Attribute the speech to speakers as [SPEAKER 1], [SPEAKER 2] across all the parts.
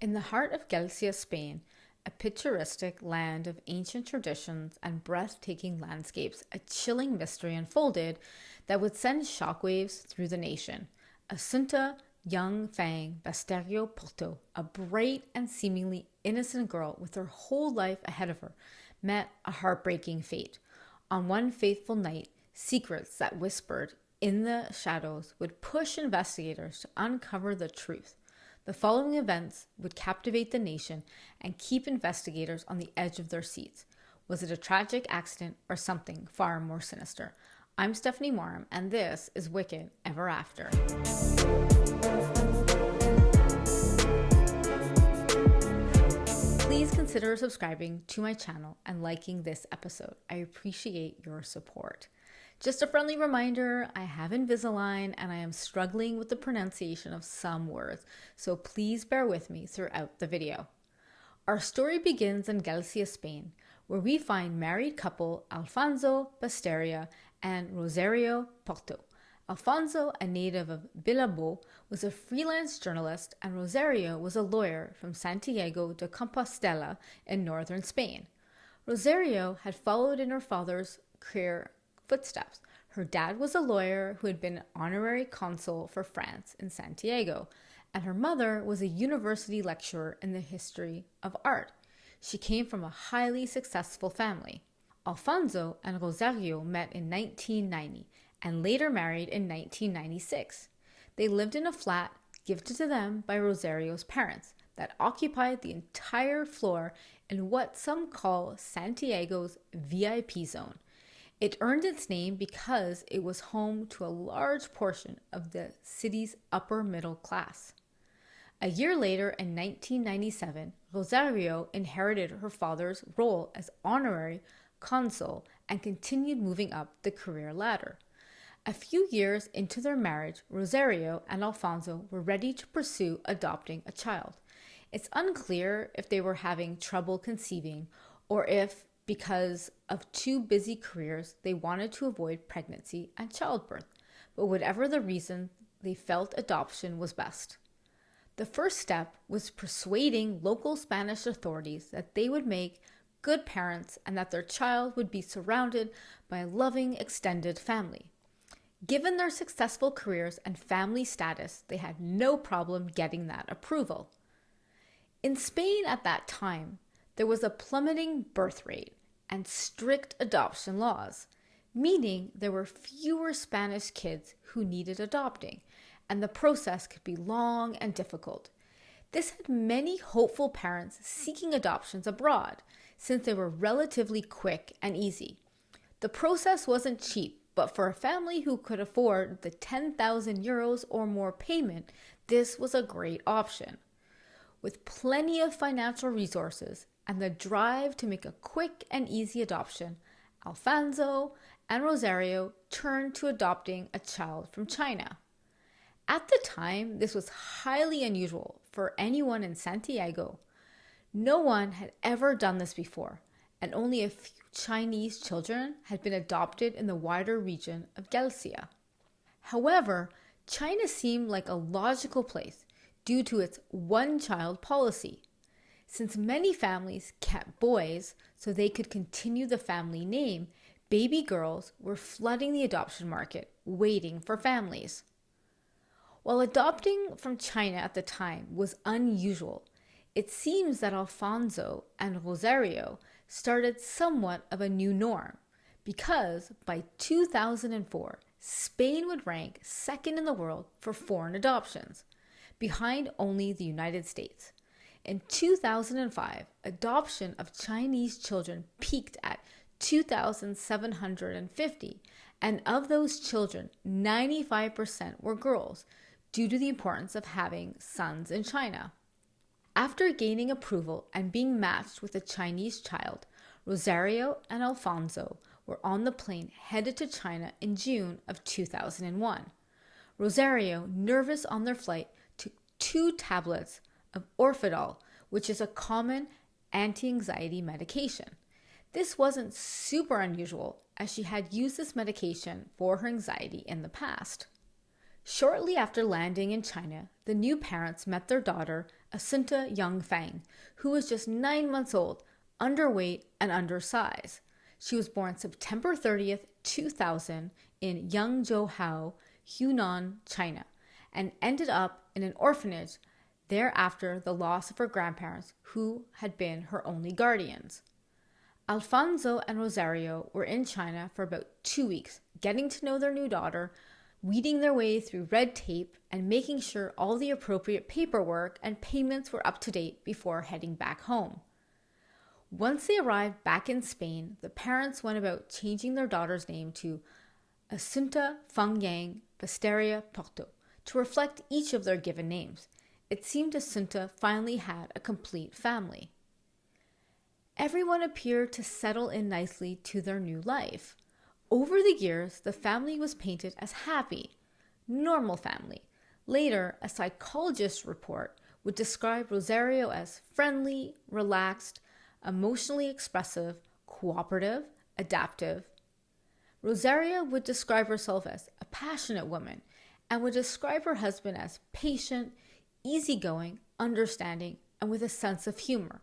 [SPEAKER 1] In the heart of Galicia, Spain, a picturesque land of ancient traditions and breathtaking landscapes, a chilling mystery unfolded that would send shockwaves through the nation. Asunta Yong Fang Basterra Porto, a bright and seemingly innocent girl with her whole life ahead of her, met a heartbreaking fate. On one fateful night, secrets that whispered in the shadows would push investigators to uncover the truth. The following events would captivate the nation and keep investigators on the edge of their seats. Was it a tragic accident or something far more sinister? I'm Stephanie Moram, and this is Wicked Ever After. Please consider subscribing to my channel and liking this episode. I appreciate your support. Just a friendly reminder, I have Invisalign and I am struggling with the pronunciation of some words, so please bear with me throughout the video. Our story begins in Galicia, Spain, where we find married couple Alfonso Basterra and Rosario Porto. Alfonso, a native of Bilbao, was a freelance journalist, and Rosario was a lawyer from Santiago de Compostela in northern Spain. Rosario had followed in her father's career footsteps. Her dad was a lawyer who had been honorary consul for France in Santiago, and her mother was a university lecturer in the history of art. She came from a highly successful family. Alfonso and Rosario met in 1990 and later married in 1996. They lived in a flat gifted to them by Rosario's parents that occupied the entire floor in what some call Santiago's VIP zone. It earned its name because it was home to a large portion of the city's upper middle class. A year later, in 1997, Rosario inherited her father's role as honorary consul and continued moving up the career ladder. A few years into their marriage, Rosario and Alfonso were ready to pursue adopting a child. It's unclear if they were having trouble conceiving or if, because of two busy careers, they wanted to avoid pregnancy and childbirth. But whatever the reason, they felt adoption was best. The first step was persuading local Spanish authorities that they would make good parents and that their child would be surrounded by a loving extended family. Given their successful careers and family status, they had no problem getting that approval. In Spain at that time, there was a plummeting birth rate and strict adoption laws, meaning there were fewer Spanish kids who needed adopting, and the process could be long and difficult. This had many hopeful parents seeking adoptions abroad, since they were relatively quick and easy. The process wasn't cheap, but for a family who could afford the 10,000 euros or more payment, this was a great option. With plenty of financial resources and the drive to make a quick and easy adoption, Alfonso and Rosario turned to adopting a child from China. At the time, this was highly unusual for anyone in Santiago. No one had ever done this before, and only a few Chinese children had been adopted in the wider region of Galicia. However, China seemed like a logical place due to its one-child policy. Since many families kept boys so they could continue the family name, baby girls were flooding the adoption market, waiting for families. While adopting from China at the time was unusual, it seems that Alfonso and Rosario started somewhat of a new norm, because by 2004, Spain would rank second in the world for foreign adoptions, behind only the United States. In 2005, adoption of Chinese children peaked at 2,750, and of those children, 95% were girls, due to the importance of having sons in China. After gaining approval and being matched with a Chinese child, Rosario and Alfonso were on the plane headed to China in June of 2001. Rosario, nervous on their flight, took 2 tablets of Orfadol, which is a common anti-anxiety medication. This wasn't super unusual, as she had used this medication for her anxiety in the past. Shortly after landing in China, the new parents met their daughter, Asunta Yong Fang, who was just 9 months old, underweight and undersized. She was born September 30th, 2000 in Yangzhou, Hunan, China, and ended up in an orphanage thereafter the loss of her grandparents, who had been her only guardians. Alfonso and Rosario were in China for about 2 weeks, getting to know their new daughter, weeding their way through red tape, and making sure all the appropriate paperwork and payments were up to date before heading back home. Once they arrived back in Spain, the parents went about changing their daughter's name to Asunta Yong Basterra Porto to reflect each of their given names. It seemed Asunta finally had a complete family. Everyone appeared to settle in nicely to their new life. Over the years, the family was painted as happy, normal family. Later, a psychologist's report would describe Rosario as friendly, relaxed, emotionally expressive, cooperative, adaptive. Rosario would describe herself as a passionate woman and would describe her husband as patient, easygoing, understanding, and with a sense of humor,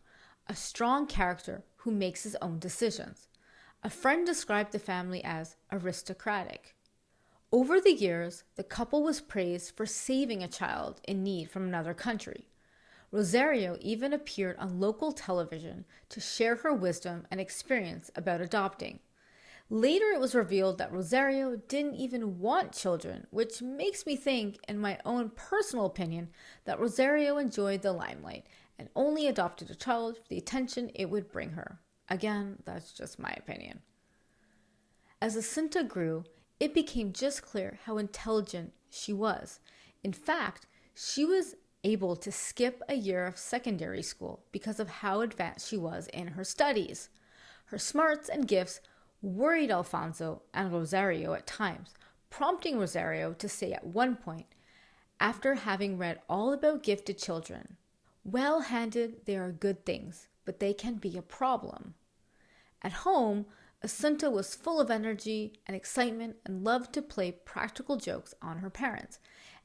[SPEAKER 1] a strong character who makes his own decisions. A friend described the family as aristocratic. Over the years, the couple was praised for saving a child in need from another country. Rosario even appeared on local television to share her wisdom and experience about adopting. Later, it was revealed that Rosario didn't even want children, which makes me think, in my own personal opinion, that Rosario enjoyed the limelight and only adopted a child for the attention it would bring her. Again, that's just my opinion. As Asunta grew, it became just clear how intelligent she was. In fact, she was able to skip a year of secondary school because of how advanced she was in her studies. Her smarts and gifts worried Alfonso and Rosario at times, prompting Rosario to say at one point, after having read all about gifted children, "Well-handed, they are good things, but they can be a problem." At home, Asunta was full of energy and excitement and loved to play practical jokes on her parents,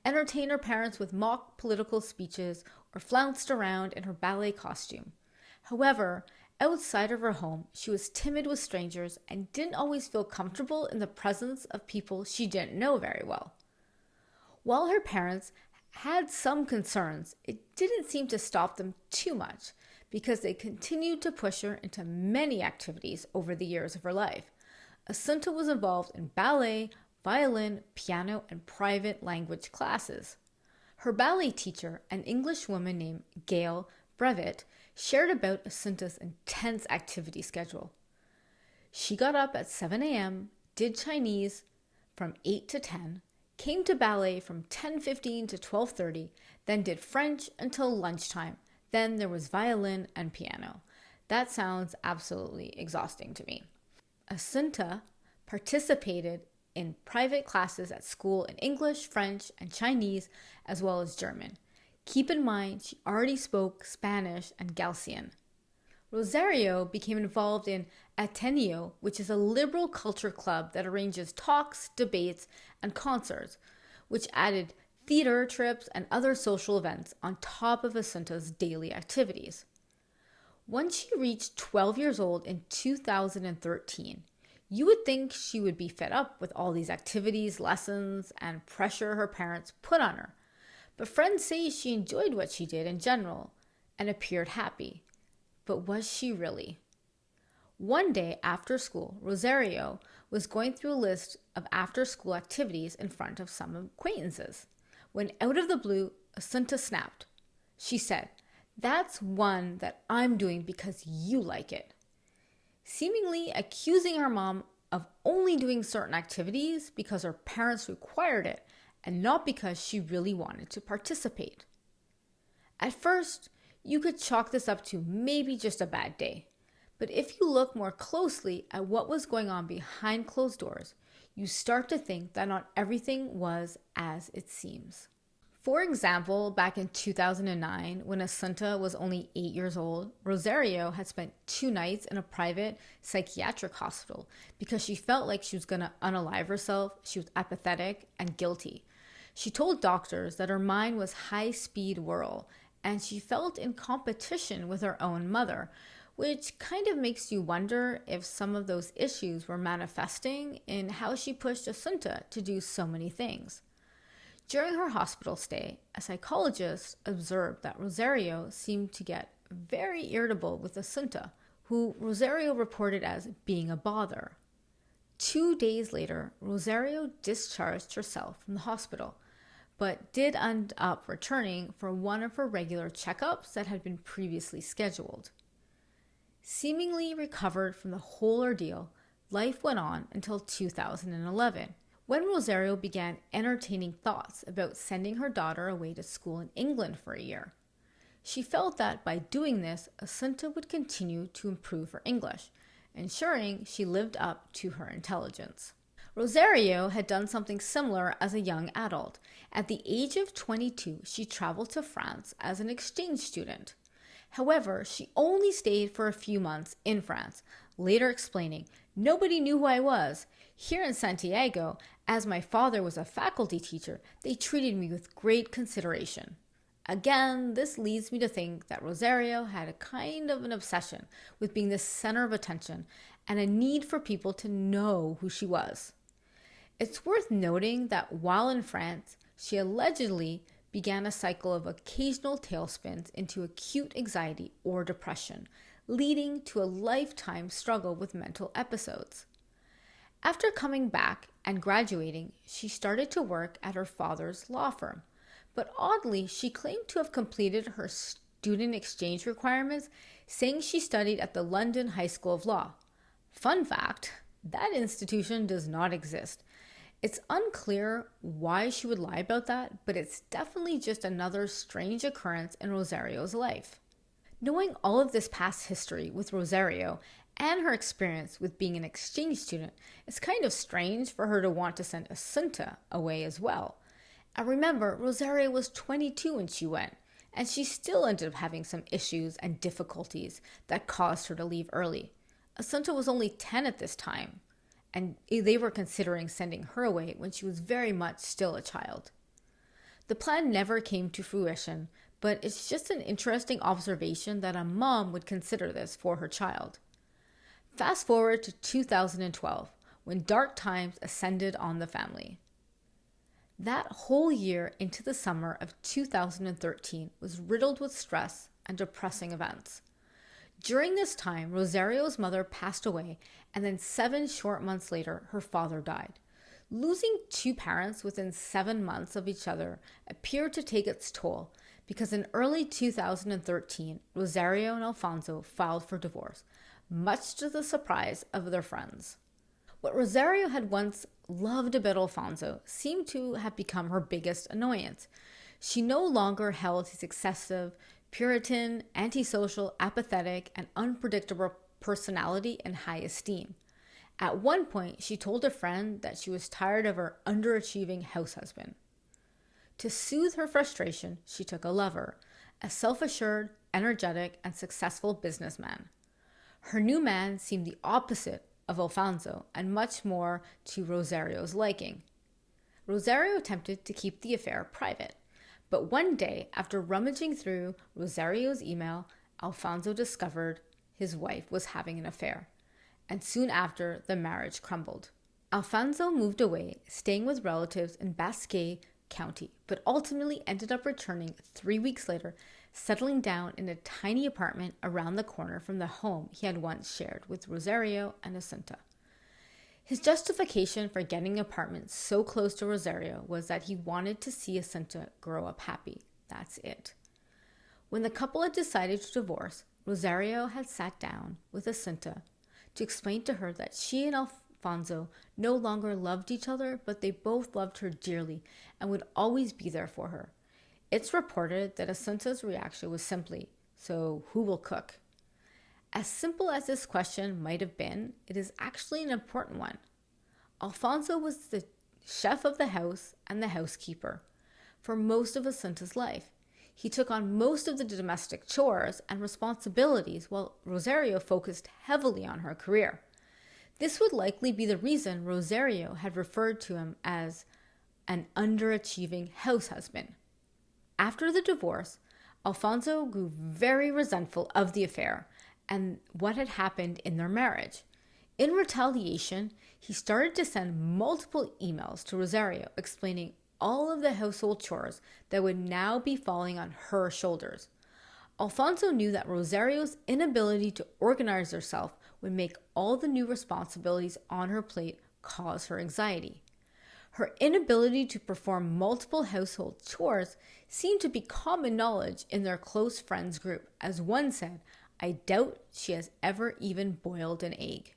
[SPEAKER 1] entertain her parents with mock political speeches, or flounced around in her ballet costume. However, outside of her home, she was timid with strangers and didn't always feel comfortable in the presence of people she didn't know very well. While her parents had some concerns, it didn't seem to stop them too much because they continued to push her into many activities over the years of her life. Asunta was involved in ballet, violin, piano, and private language classes. Her ballet teacher, an English woman named Gail Brevet, shared about Asunta's intense activity schedule. She got up at 7 a.m., did Chinese from 8 to 10, came to ballet from 10:15 to 12:30, then did French until lunchtime. Then there was violin and piano. That sounds absolutely exhausting to me. Asunta participated in private classes at school in English, French, and Chinese, as well as German. Keep in mind, she already spoke Spanish and Galician. Rosario became involved in Ateneo, which is a liberal culture club that arranges talks, debates, and concerts, which added theater trips and other social events on top of Asunta's daily activities. Once she reached 12 years old in 2013, you would think she would be fed up with all these activities, lessons, and pressure her parents put on her. But friends say she enjoyed what she did in general and appeared happy. But was she really? One day after school, Rosario was going through a list of after-school activities in front of some acquaintances, when out of the blue, Asunta snapped. She said, "That's one that I'm doing because you like it," seemingly accusing her mom of only doing certain activities because her parents required it and not because she really wanted to participate. At first, you could chalk this up to maybe just a bad day. But if you look more closely at what was going on behind closed doors, you start to think that not everything was as it seems. For example, back in 2009, when Asunta was only 8 years old, Rosario had spent 2 nights in a private psychiatric hospital because she felt like she was going to unalive herself. She was apathetic and guilty. She told doctors that her mind was high-speed whirl, and she felt in competition with her own mother, which kind of makes you wonder if some of those issues were manifesting in how she pushed Asunta to do so many things. During her hospital stay, a psychologist observed that Rosario seemed to get very irritable with Asunta, who Rosario reported as being a bother. 2 days later, Rosario discharged herself from the hospital, but did end up returning for one of her regular checkups that had been previously scheduled. Seemingly recovered from the whole ordeal, life went on until 2011, when Rosario began entertaining thoughts about sending her daughter away to school in England for a year. She felt that by doing this, Asunta would continue to improve her English, ensuring she lived up to her intelligence. Rosario had done something similar as a young adult. At the age of 22, she traveled to France as an exchange student. However, she only stayed for a few months in France, later explaining, "Nobody knew who I was. Here in Santiago, as my father was a faculty teacher, they treated me with great consideration." Again, this leads me to think that Rosario had a kind of an obsession with being the center of attention and a need for people to know who she was. It's worth noting that while in France, she allegedly began a cycle of occasional tailspins into acute anxiety or depression, leading to a lifetime struggle with mental episodes. After coming back and graduating, she started to work at her father's law firm. But oddly, she claimed to have completed her student exchange requirements, saying she studied at the London High School of Law. Fun fact, that institution does not exist. It's unclear why she would lie about that, but it's definitely just another strange occurrence in Rosario's life. Knowing all of this past history with Rosario and her experience with being an exchange student, it's kind of strange for her to want to send Asunta away as well. And remember, Rosario was 22 when she went, and she still ended up having some issues and difficulties that caused her to leave early. Asunta was only 10 at this time, and they were considering sending her away when she was very much still a child. The plan never came to fruition, but it's just an interesting observation that a mom would consider this for her child. Fast forward to 2012, when dark times ascended on the family. That whole year into the summer of 2013 was riddled with stress and depressing events. During this time, Rosario's mother passed away, and then 7 short months later, her father died. Losing 2 parents within 7 months of each other appeared to take its toll, because in early 2013, Rosario and Alfonso filed for divorce, much to the surprise of their friends. What Rosario had once loved about Alfonso seemed to have become her biggest annoyance. She no longer held his excessive, Puritan, antisocial, apathetic, and unpredictable personality in high esteem. At one point, she told a friend that she was tired of her underachieving house husband. To soothe her frustration, she took a lover, a self-assured, energetic, and successful businessman. Her new man seemed the opposite of Alfonso and much more to Rosario's liking. Rosario attempted to keep the affair private, but one day, after rummaging through Rosario's email, Alfonso discovered his wife was having an affair, and soon after, the marriage crumbled. Alfonso moved away, staying with relatives in Basque County, but ultimately ended up returning 3 weeks later, settling down in a tiny apartment around the corner from the home he had once shared with Rosario and Asunta. His justification for getting an apartment so close to Rosario was that he wanted to see Asunta grow up happy. That's it. When the couple had decided to divorce, Rosario had sat down with Asunta to explain to her that she and Alfonso no longer loved each other, but they both loved her dearly and would always be there for her. It's reported that Asunta's reaction was simply, "So who will cook?" As simple as this question might have been, it is actually an important one. Alfonso was the chef of the house and the housekeeper for most of Asunta's life. He took on most of the domestic chores and responsibilities while Rosario focused heavily on her career. This would likely be the reason Rosario had referred to him as an underachieving house husband. After the divorce, Alfonso grew very resentful of the affair and what had happened in their marriage. In retaliation, he started to send multiple emails to Rosario explaining all of the household chores that would now be falling on her shoulders. Alfonso knew that Rosario's inability to organize herself would make all the new responsibilities on her plate cause her anxiety. Her inability to perform multiple household chores seemed to be common knowledge in their close friends group, as one said, "I doubt she has ever even boiled an egg."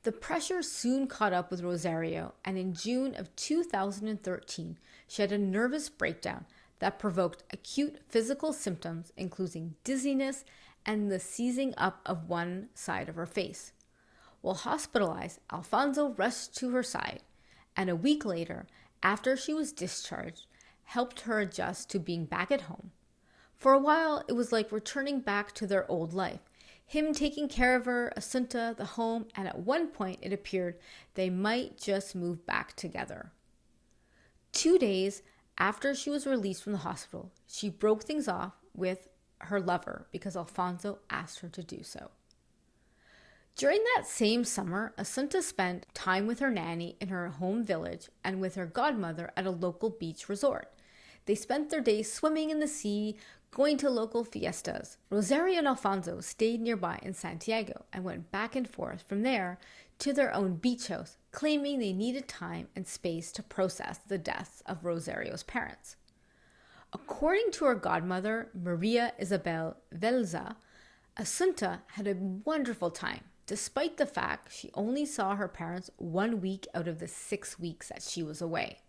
[SPEAKER 1] The pressure soon caught up with Rosario, and in June of 2013, she had a nervous breakdown that provoked acute physical symptoms, including dizziness and the seizing up of one side of her face. While hospitalized, Alfonso rushed to her side, and a week later, after she was discharged, helped her adjust to being back at home. For a while, it was like returning back to their old life, him taking care of her, Asunta, the home, and at one point it appeared they might just move back together. 2 days after she was released from the hospital, she broke things off with her lover because Alfonso asked her to do so. During that same summer, Asunta spent time with her nanny in her home village and with her godmother at a local beach resort. They spent their days swimming in the sea, going to local fiestas. Rosario and Alfonso stayed nearby in Santiago and went back and forth from there to their own beach house, claiming they needed time and space to process the deaths of Rosario's parents. According to her godmother, Maria Isabel Velza, Asunta had a wonderful time, despite the fact she only saw her parents 1 week out of the 6 weeks that she was away.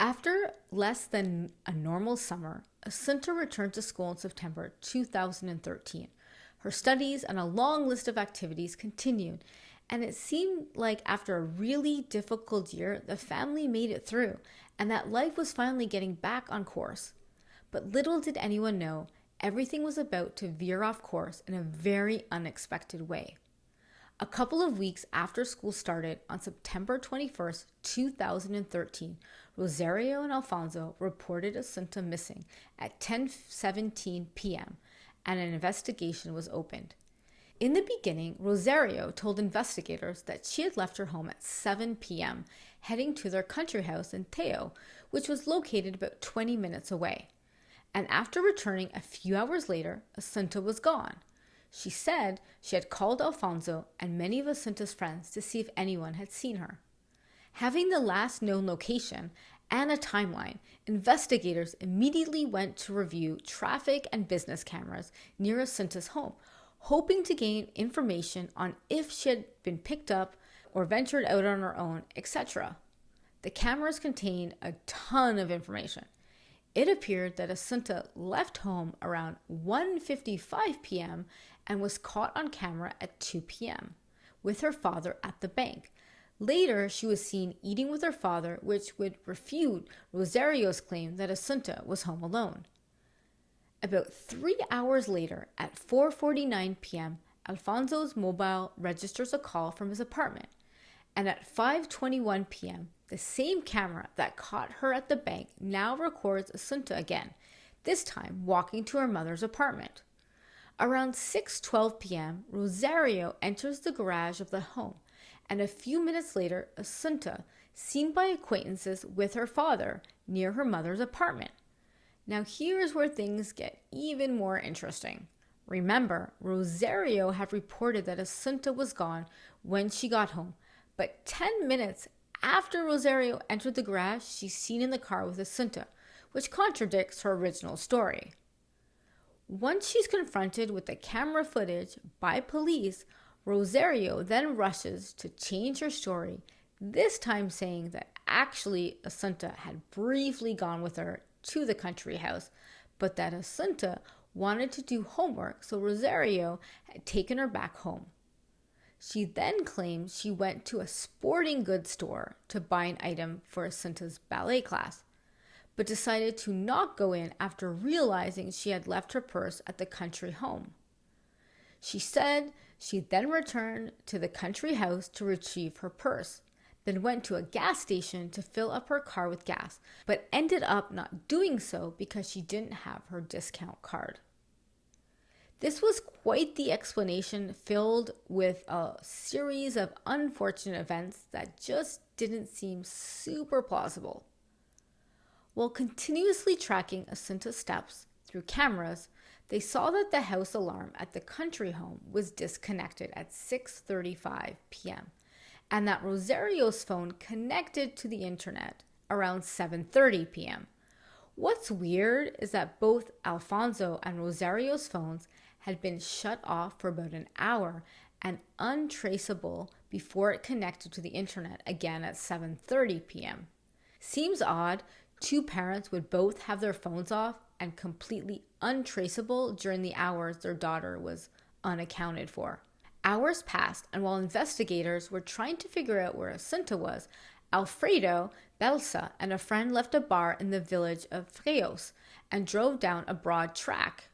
[SPEAKER 1] After less than a normal summer, Asunta returned to school in September 2013. Her studies and a long list of activities continued, and it seemed like after a really difficult year, the family made it through, and that life was finally getting back on course. But little did anyone know, everything was about to veer off course in a very unexpected way. A couple of weeks after school started, on September 21st, 2013, Rosario and Alfonso reported Asunta missing at 10:17 p.m., and an investigation was opened. In the beginning, Rosario told investigators that she had left her home at 7 p.m., heading to their country house in Teo, which was located about 20 minutes away. And after returning a few hours later, Asunta was gone. She said she had called Alfonso and many of Asunta's friends to see if anyone had seen her. Having the last known location and a timeline, investigators immediately went to review traffic and business cameras near Asunta's home, hoping to gain information on if she had been picked up or ventured out on her own, etc. The cameras contained a ton of information. It appeared that Asunta left home around 1:55 p.m. and was caught on camera at 2 p.m. with her father at the bank. Later, she was seen eating with her father, which would refute Rosario's claim that Asunta was home alone. About 3 hours later, at 4:49 p.m., Alfonso's mobile registers a call from his apartment. And at 5:21 p.m., the same camera that caught her at the bank now records Asunta again, this time walking to her mother's apartment. Around 6:12 p.m., Rosario enters the garage of the home, and a few minutes later, Asunta, seen by acquaintances with her father near her mother's apartment. Now here's where things get even more interesting. Remember, Rosario had reported that Asunta was gone when she got home, but 10 minutes after Rosario entered the garage, she's seen in the car with Asunta, which contradicts her original story. Once she's confronted with the camera footage by police, Rosario then rushes to change her story, this time saying that actually Asunta had briefly gone with her to the country house, but that Asunta wanted to do homework, so Rosario had taken her back home. She then claimed she went to a sporting goods store to buy an item for Asunta's ballet class, but decided to not go in after realizing she had left her purse at the country home. She said she then returned to the country house to retrieve her purse. then went to a gas station to fill up her car with gas, but ended up not doing so because she didn't have her discount card. This was quite the explanation, filled with a series of unfortunate events that just didn't seem super plausible. While continuously tracking Asunta's steps through cameras, they saw that the house alarm at the country home was disconnected at 6:35 p.m. and that Rosario's phone connected to the internet around 7:30 p.m. What's weird is that both Alfonso and Rosario's phones had been shut off for about an hour and untraceable before it connected to the internet again at 7:30 p.m. Seems odd, two parents would both have their phones off and completely untraceable during the hours their daughter was unaccounted for. Hours passed, and while investigators were trying to figure out where Asunta was, Alfredo, Belsa, and a friend left a bar in the village of Freos and drove down a broad track.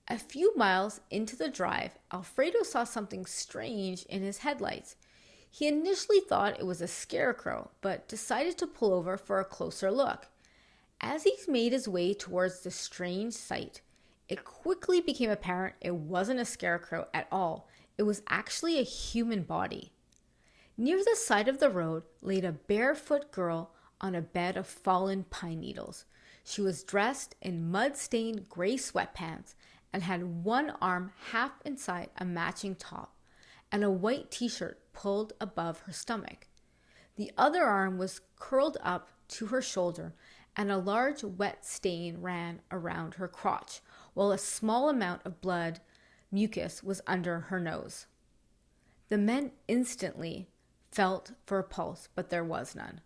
[SPEAKER 1] A few miles into the drive, Alfredo saw something strange in his headlights. He initially thought it was a scarecrow, but decided to pull over for a closer look. As he made his way towards the strange sight, it quickly became apparent it wasn't a scarecrow at all. It was actually a human body. Near the side of the road laid a barefoot girl on a bed of fallen pine needles. She was dressed in mud-stained gray sweatpants and had one arm half inside a matching top and a white t-shirt pulled above her stomach. The other arm was curled up to her shoulder, and a large wet stain ran around her crotch, while a small amount of blood mucus was under her nose. The men instantly felt for a pulse, but there was none.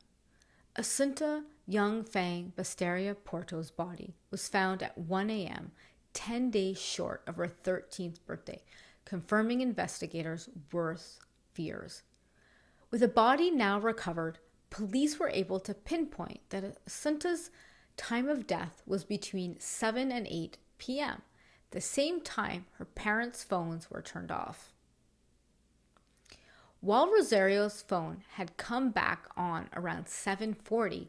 [SPEAKER 1] Asunta Yong Fang Basterra Porto's body was found at 1 a.m., 10 days short of her 13th birthday, confirming investigators' worst fears. With the body now recovered, police were able to pinpoint that Asunta's time of death was between 7 and 8 p.m., the same time her parents' phones were turned off. While Rosario's phone had come back on around 7:40,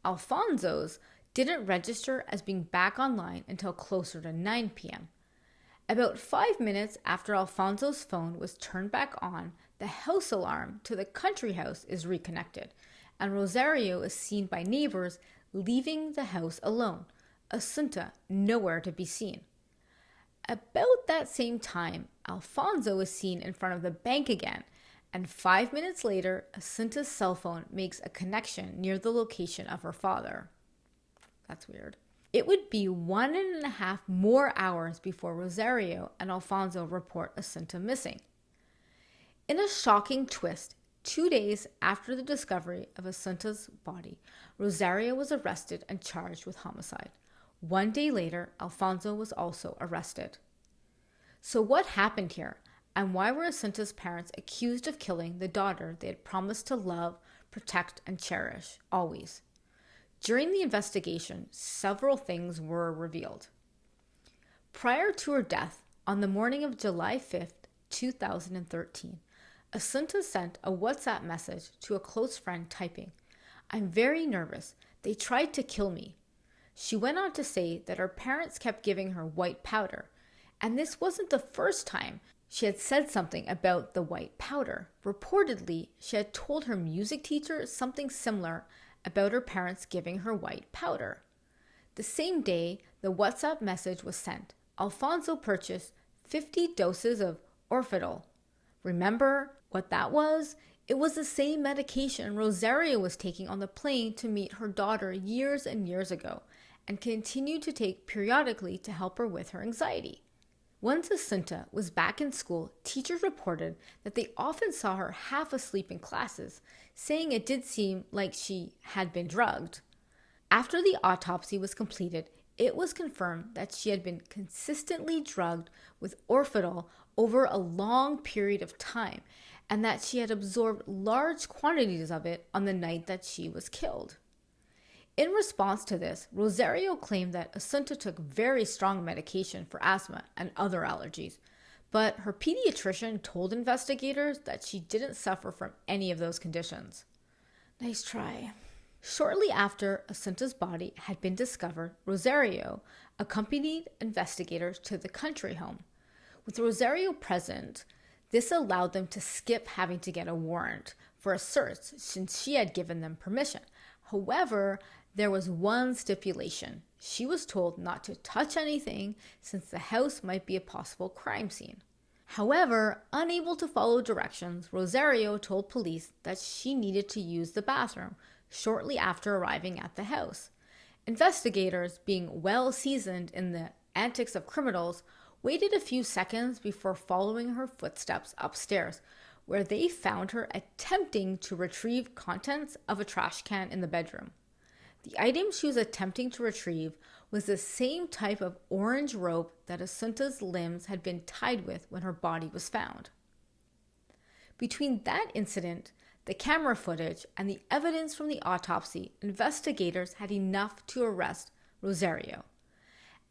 [SPEAKER 1] Alfonso's didn't register as being back online until closer to 9 p.m. About 5 minutes after Alfonso's phone was turned back on, the house alarm to the country house is reconnected, and Rosario is seen by neighbors leaving the house alone, Asunta nowhere to be seen. About that same time, Alfonso is seen in front of the bank again, and 5 minutes later, Asunta's cell phone makes a connection near the location of her father. That's weird. It would be 1.5 more hours before Rosario and Alfonso report Asunta missing. In a shocking twist, 2 days after the discovery of Asunta's body, Rosario was arrested and charged with homicide. 1 day later, Alfonso was also arrested. So what happened here, and why were Asunta's parents accused of killing the daughter they had promised to love, protect, and cherish, always? During the investigation, several things were revealed. Prior to her death, on the morning of July 5th, 2013, Asunta sent a WhatsApp message to a close friend typing, "I'm very nervous. They tried to kill me." She went on to say that her parents kept giving her white powder, and this wasn't the first time she had said something about the white powder. Reportedly, she had told her music teacher something similar about her parents giving her white powder. The same day the WhatsApp message was sent, Alfonso purchased 50 doses of Orfidal. Remember what that was? It was the same medication Rosario was taking on the plane to meet her daughter years and years ago, and continued to take periodically to help her with her anxiety. Once Asunta was back in school, teachers reported that they often saw her half asleep in classes, saying it did seem like she had been drugged. After the autopsy was completed, it was confirmed that she had been consistently drugged with Orfidal over a long period of time, and that she had absorbed large quantities of it on the night that she was killed. In response to this, Rosario claimed that Asunta took very strong medication for asthma and other allergies, but her pediatrician told investigators that she didn't suffer from any of those conditions. Nice try. Shortly after Asunta's body had been discovered, Rosario accompanied investigators to the country home. With Rosario present, this allowed them to skip having to get a warrant for a search since she had given them permission. However, there was one stipulation. She was told not to touch anything since the house might be a possible crime scene. However, unable to follow directions, Rosario told police that she needed to use the bathroom shortly after arriving at the house. Investigators, being well seasoned in the antics of criminals, waited a few seconds before following her footsteps upstairs, where they found her attempting to retrieve contents of a trash can in the bedroom. The item she was attempting to retrieve was the same type of orange rope that Asunta's limbs had been tied with when her body was found. Between that incident, the camera footage, and the evidence from the autopsy, investigators had enough to arrest Rosario.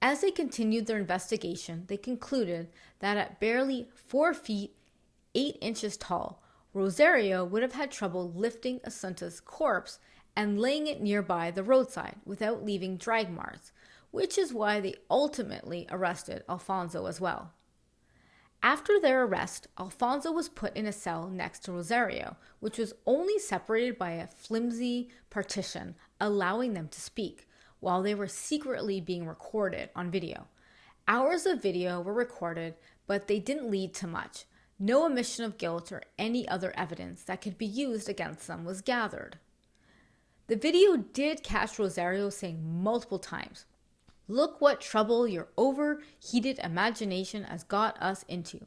[SPEAKER 1] As they continued their investigation, they concluded that at barely 4 feet 8 inches tall, Rosario would have had trouble lifting Asunta's corpse and laying it nearby the roadside without leaving drag marks, which is why they ultimately arrested Alfonso as well. After their arrest, Alfonso was put in a cell next to Rosario, which was only separated by a flimsy partition, allowing them to speak, while they were secretly being recorded on video. Hours of video were recorded, but they didn't lead to much. No admission of guilt or any other evidence that could be used against them was gathered. The video did catch Rosario saying multiple times, "Look what trouble your overheated imagination has got us into,"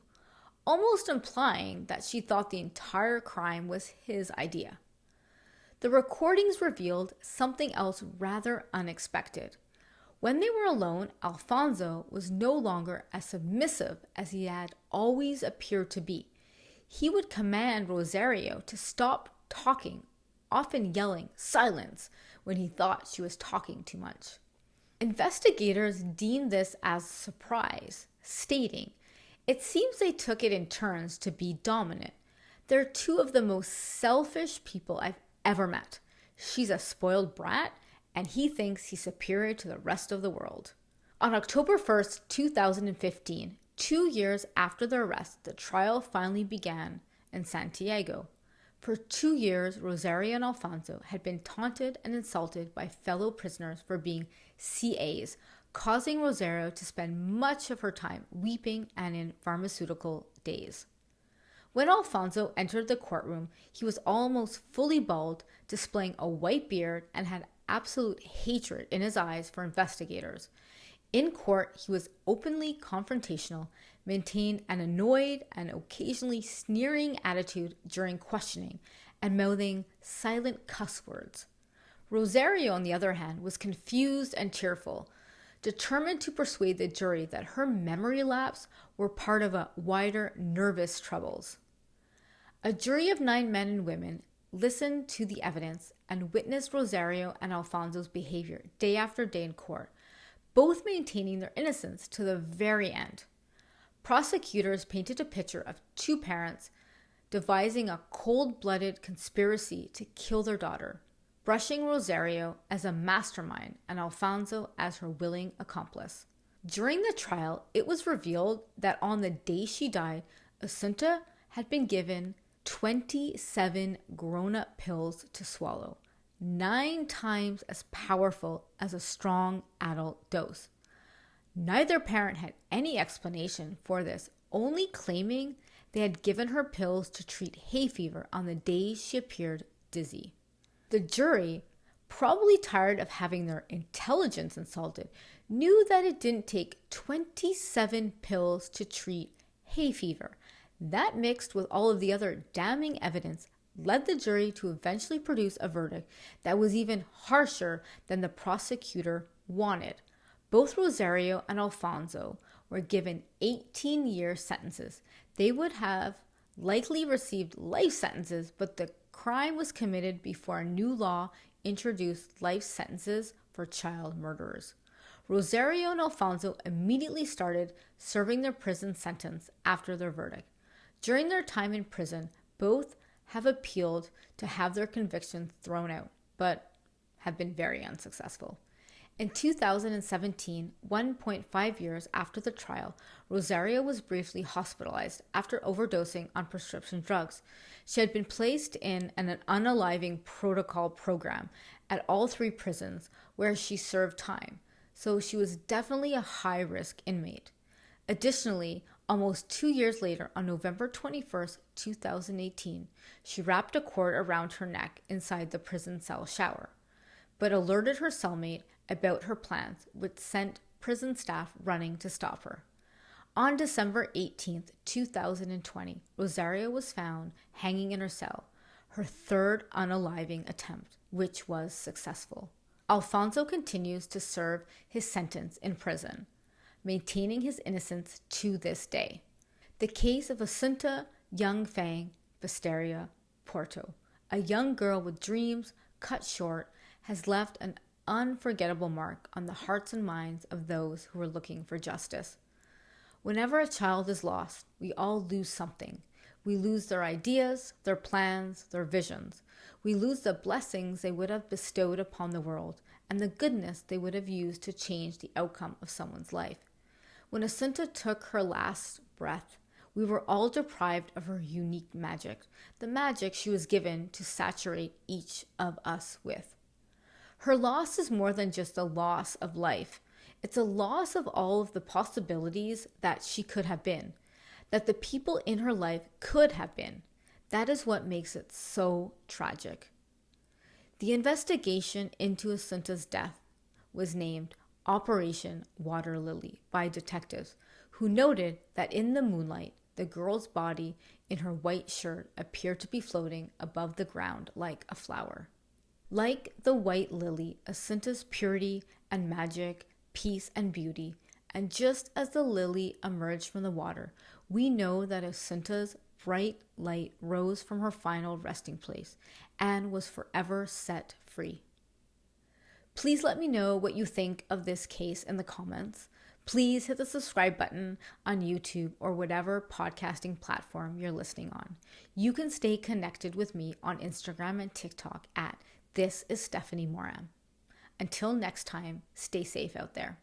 [SPEAKER 1] almost implying that she thought the entire crime was his idea. The recordings revealed something else rather unexpected. When they were alone, Alfonso was no longer as submissive as he had always appeared to be. He would command Rosario to stop talking, often yelling "silence" when he thought she was talking too much. Investigators deemed this as a surprise, stating, "It seems they took it in turns to be dominant. They're two of the most selfish people I've ever met. She's a spoiled brat, and he thinks he's superior to the rest of the world." On October 1st, 2015, 2 years after the arrest, the trial finally began in Santiago. For 2 years, Rosario and Alfonso had been taunted and insulted by fellow prisoners for being CAs, causing Rosario to spend much of her time weeping and in pharmaceutical daze. When Alfonso entered the courtroom, he was almost fully bald, displaying a white beard, and had absolute hatred in his eyes for investigators. In court, he was openly confrontational, maintained an annoyed and occasionally sneering attitude during questioning, and mouthing silent cuss words. Rosario, on the other hand, was confused and tearful, determined to persuade the jury that her memory lapse were part of a wider nervous troubles. A jury of 9 men and women listened to the evidence and witnessed Rosario and Alfonso's behavior day after day in court, both maintaining their innocence to the very end. Prosecutors painted a picture of 2 parents devising a cold-blooded conspiracy to kill their daughter, brushing Rosario as a mastermind and Alfonso as her willing accomplice. During the trial, it was revealed that on the day she died, Asunta had been given 27 grown-up pills to swallow, 9 times as powerful as a strong adult dose. Neither parent had any explanation for this, only claiming they had given her pills to treat hay fever on the days she appeared dizzy. The jury, probably tired of having their intelligence insulted, knew that it didn't take 27 pills to treat hay fever. That, mixed with all of the other damning evidence, led the jury to eventually produce a verdict that was even harsher than the prosecutor wanted. Both Rosario and Alfonso were given 18-year sentences. They would have likely received life sentences, but the crime was committed before a new law introduced life sentences for child murderers. Rosario and Alfonso immediately started serving their prison sentence after their verdict. During their time in prison, both have appealed to have their convictions thrown out, but have been very unsuccessful. In 2017, 1.5 years after the trial, Rosario was briefly hospitalized after overdosing on prescription drugs. She had been placed in an unaliving protocol program at all 3 prisons where she served time, so she was definitely a high-risk inmate. Additionally, almost 2 years later, on November 21st, 2018, she wrapped a cord around her neck inside the prison cell shower, but alerted her cellmate about her plans, which sent prison staff running to stop her. On December 18th, 2020, Rosario was found hanging in her cell, her 3rd unaliving attempt, which was successful. Alfonso continues to serve his sentence in prison, maintaining his innocence to this day. The case of Asunta Yong Fang Basterra Porto, a young girl with dreams cut short, has left an unforgettable mark on the hearts and minds of those who are looking for justice. Whenever a child is lost, we all lose something. We lose their ideas, their plans, their visions. We lose the blessings they would have bestowed upon the world and the goodness they would have used to change the outcome of someone's life. When Asunta took her last breath, we were all deprived of her unique magic, the magic she was given to saturate each of us with. Her loss is more than just a loss of life. It's a loss of all of the possibilities that she could have been, that the people in her life could have been. That is what makes it so tragic. The investigation into Asunta's death was named Operation Water Lily by detectives who noted that in the moonlight, the girl's body in her white shirt appeared to be floating above the ground like a flower. Like the white lily, Asunta's purity and magic, peace and beauty, and just as the lily emerged from the water, we know that Asunta's bright light rose from her final resting place and was forever set free. Please let me know what you think of this case in the comments. Please hit the subscribe button on YouTube or whatever podcasting platform you're listening on. You can stay connected with me on Instagram and TikTok at This is Stephanie Moran. Until next time, stay safe out there.